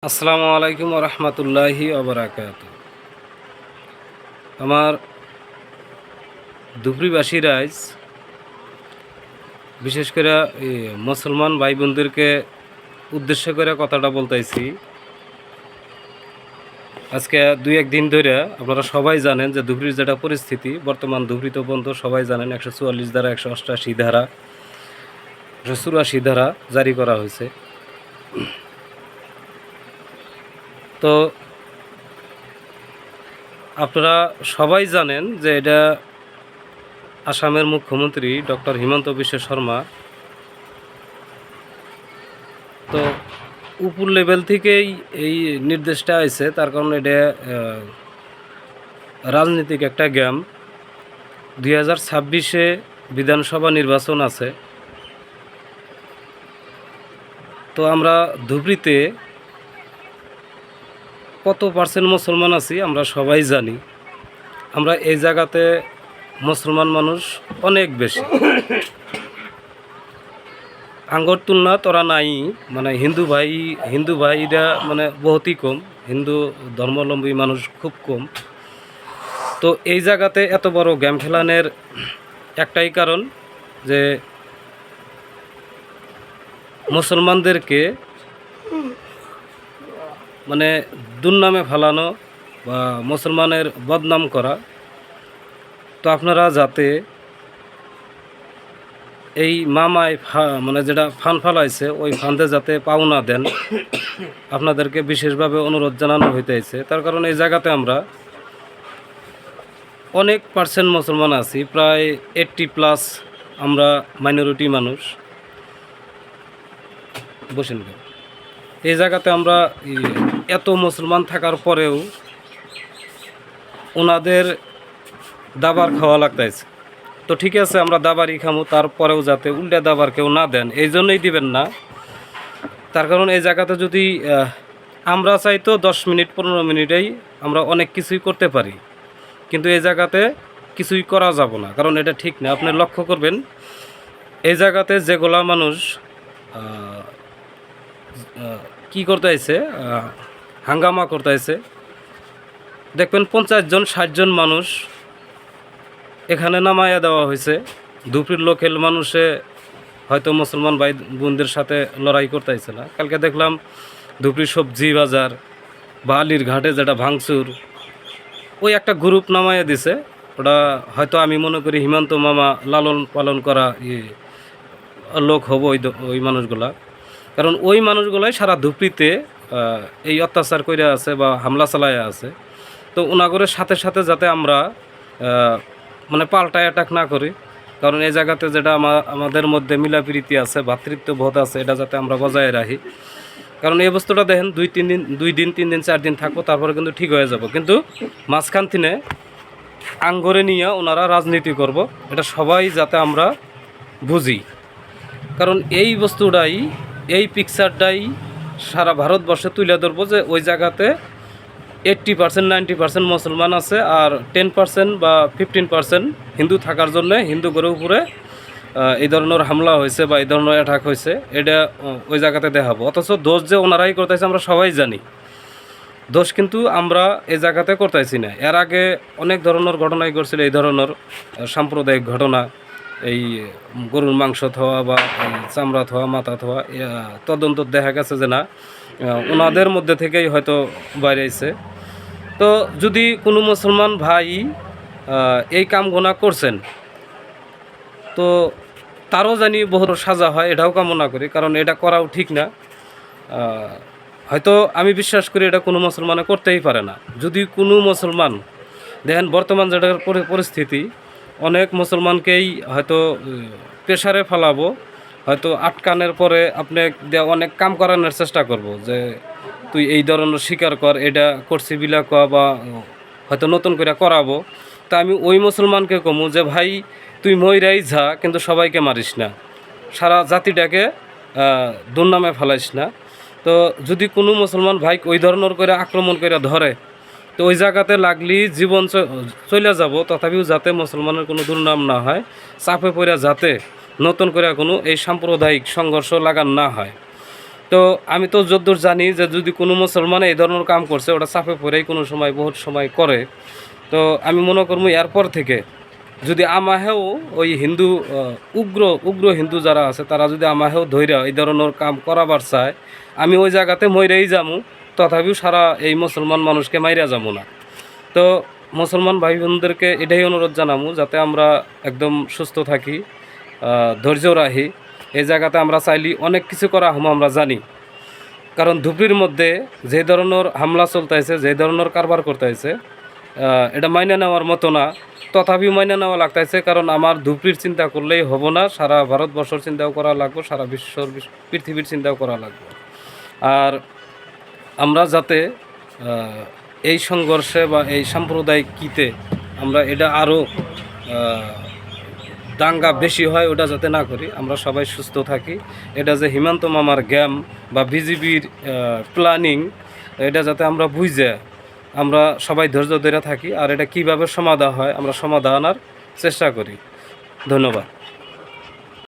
আসসালামু আলাইকুম রহমতুল্লাহি ওবরাকাত। আমার ধুবড়ীবাসী রাইজ বিশেষ করে মুসলমান ভাই বোনদেরকে উদ্দেশ্য করে কথাটা বলতেছি। আজকে দুই একদিন ধরে আপনারা সবাই জানেন যে ধুবড়ীর যেটা পরিস্থিতি বর্তমান, ধুবড়ী তো বন্ধ, সবাই জানেন 144 ধারা, 188 ধারা, 184 ধারা জারি করা হয়েছে। তো আপনারা সবাই জানেন যে এটা আসামের মুখ্যমন্ত্রী ডক্টর হিমন্ত বিশ্ব শর্মা, তো উপর লেভেল থেকেই এই নির্দেশটা আছে। তার কারণ এটা রাজনৈতিক একটা গেম। 2026-এ বিধানসভা নির্বাচন আছে। তো আমরা ধুবড়ীতে কত পার্সেন্ট মুসলমান আছি আমরা সবাই জানি। আমরা এই জায়গাতে মুসলমান মানুষ অনেক বেশি, আঙ্গর তুলনা তোরা নাই। মানে হিন্দু ভাইরা মানে বহুতই কম, হিন্দু ধর্মাবলম্বী মানুষ খুব কম। তো এই জায়গাতে এত বড় গেম খেলানোর একটাই কারণ যে মুসলমানদেরকে মানে দুর্নামে ফেলানো বা মুসলমানের বদনাম করা। তো আপনারা যাতে এই মামায় মানে যেটা ফান ফালাইছে ওই ফান্দে যাতে পাও না দেন, আপনাদেরকে বিশেষভাবে অনুরোধ জানানো হইতেছে। তার কারণ এই জায়গাতে আমরা অনেক পার্সেন্ট মুসলমান আছি, প্রায় 80+ আমরা মাইনরিটি মানুষ। বসেন, এই জায়গাতে আমরা এত মুসলমান থাকার পরেও ওনাদের দাবার খাওয়া লাগতেছে। তো ঠিক আছে, আমরা দাবারই খামো, তারপরেও যাতে উল্টা দাবার কেউ না দেন, এই জন্যই দিবেন না। তার কারণ এই জায়গাতে যদি আমরা চাই তো 10 মিনিট 15 মিনিটেই আমরা অনেক কিছুই করতে পারি, কিন্তু এই জায়গাতে কিছুই করা যাব না, কারণ এটা ঠিক না। আপনি লক্ষ্য করবেন এই জায়গাতে যেগুলা মানুষ কি করতেছে, হাঙ্গামা করতেছে, দেখবেন 50 জন 60 জন মানুষ এখানে নামাইয়া দেওয়া হয়েছে। ধুবড়ীর লোকাল মানুষে হয়তো মুসলমান ভাই বোনদের সাথে লড়াই করতেছে না। কালকে দেখলাম ধুবড়ীর সবজি বাজার বা আলির ঘাটে যেটা ভাঙচুর, ওই একটা গ্রুপ নামাইয়া দিছে। ওটা হয়তো আমি মনে করি হিমন্ত মামা লালন পালন করা লোক হবো ওই মানুষগুলা, কারণ ওই মানুষগুলাই সারা ধুবড়ীতে এই অত্যাচার করে আছে বা হামলা চালায় আছে। তো ওনাগরের সাথে সাথে যাতে আমরা মানে পাল্টা অ্যাটাক না করি, কারণ এই জায়গাতে যেটা আমাদের মধ্যে মিলাপ্রীতি আছে, ভ্রাতৃত্ববোধ আছে, এটা যাতে আমরা বজায় রাখি। কারণ এই বস্তুটা দেখেন 2 দিন 3 দিন 4 দিন থাকবো, তারপরে কিন্তু ঠিক হয়ে যাব। কিন্তু মাঝখান থেকে আঙ্গরে নিয়ে ওনারা রাজনীতি করব, এটা সবাই যাতে আমরা বুঝি। কারণ এই বস্তুটাই, এই পিকচারটাই সারা ভারতবর্ষে তুলে ধরবো যে ওই জায়গাতে 80% 90% মুসলমান আছে, আর 10% বা 15% হিন্দু থাকার জন্য হিন্দু ঘরের উপরে এই ধরনের হামলা হয়েছে বা এই ধরনের অ্যাটাক হয়েছে, এটা ওই জায়গাতে দেখাবো। অথচ দোষ যে ওনারাই করতেছে আমরা সবাই জানি, দোষ কিন্তু আমরা এই জায়গাতে করতেছি না। এর আগে অনেক ধরনের ঘটনাই ঘটছিল, এই ধরনের সাম্প্রদায়িক ঘটনা, এই গরুর মাংস থোয়া বা চামড়া থোয়া, মাথা থোয়া, তদন্ত দেখা গেছে যে না, ওনাদের মধ্যে থেকেই হয়তো বাইরে আইছে। তো যদি কোনো মুসলমান ভাই এই কাম গোনা করছেন, তো তারও জানি বহু সাজা হয়, এটাও কামনা করি, কারণ এটা করাও ঠিক না। হয়তো আমি বিশ্বাস করি এটা কোনো মুসলমানে করতেই পারে না। যদি কোনো মুসলমান দেখেন বর্তমান যেটা পরিস্থিতি, অনেক মুসলমানকেই হয়তো প্রেশারে ফেলাবো, হয়তো আটকানোর পরে আপনি অনেক কাম করানোর চেষ্টা করব যে তুই এই ধরনের স্বীকার কর, এটা করছি বিলা কয়া, বা হয়তো নতুন করে করাবো। তা আমি ওই মুসলমানকে কমু যে ভাই তুই মইরাই যা, কিন্তু সবাইকে মারিস না, সারা জাতিটাকে দুর্নামে ফেলাইস না। তো যদি কোনো মুসলমান ভাই ওই ধরনের করে আক্রমণ করে ধরে, তো ওই জায়গাতে লাগলি জীবন চলে যাব, তথাপিও যাতে মুসলমানের কোনো দুর্নাম না হয়, চাপে পড়ে যাতে নতুন করে কোনো এই সাম্প্রদায়িক সংঘর্ষ লাগান না হয়। তো আমি তো যদ্দূর জানি যে যদি কোনো মুসলমান এই ধরনের কাম করছে ওটা চাপে পড়েই কোনো সময় বহুত সময় করে। তো আমি মনে করবো এরপর থেকে যদি আমাহেও ওই হিন্দু উগ্র উগ্র হিন্দু যারা আছে তারা যদি আমাহেও ধৈর্য এই ধরনের কাম করাবার চায়, আমি ওই জায়গাতে মইরেই যামু, তথাপিও সারা এই মুসলমান মানুষকে মাইরা যাবো না। তো মুসলমান ভাই বোনদেরকে এটাই অনুরোধ জানাবো যাতে আমরা একদম সুস্থ থাকি, ধৈর্য রাখি। এই জায়গাতে আমরা চাইলে অনেক কিছু করা হম আমরা জানি, কারণ ধুবড়ির মধ্যে যে ধরনের হামলা চলতেছে, যে ধরনের কারবার করতেছে, এটা মাইনে নেওয়ার মতো না। তথাপি মাইনে নেওয়া লাগতেছে, কারণ আমার ধুবড়ির চিন্তা করলেই হবো না, সারা ভারতবর্ষের চিন্তাও করা লাগবে, সারা পৃথিবীর চিন্তাও করা লাগবে। আর আমরা যাতে এই সংঘর্ষে বা এই সাম্প্রদায়িক কিতে আমরা এটা আরও দাঙ্গা বেশি হয় ওটা যাতে না করি, আমরা সবাই সুস্থ থাকি। এটা যে হিমন্ত মামার গেম বা বিজেপির প্ল্যানিং, এটা যাতে আমরা বুঝে আমরা সবাই ধৈর্য ধরে থাকি, আর এটা কিভাবে সমাধান হয় আমরা সমাধান আনার চেষ্টা করি। ধন্যবাদ।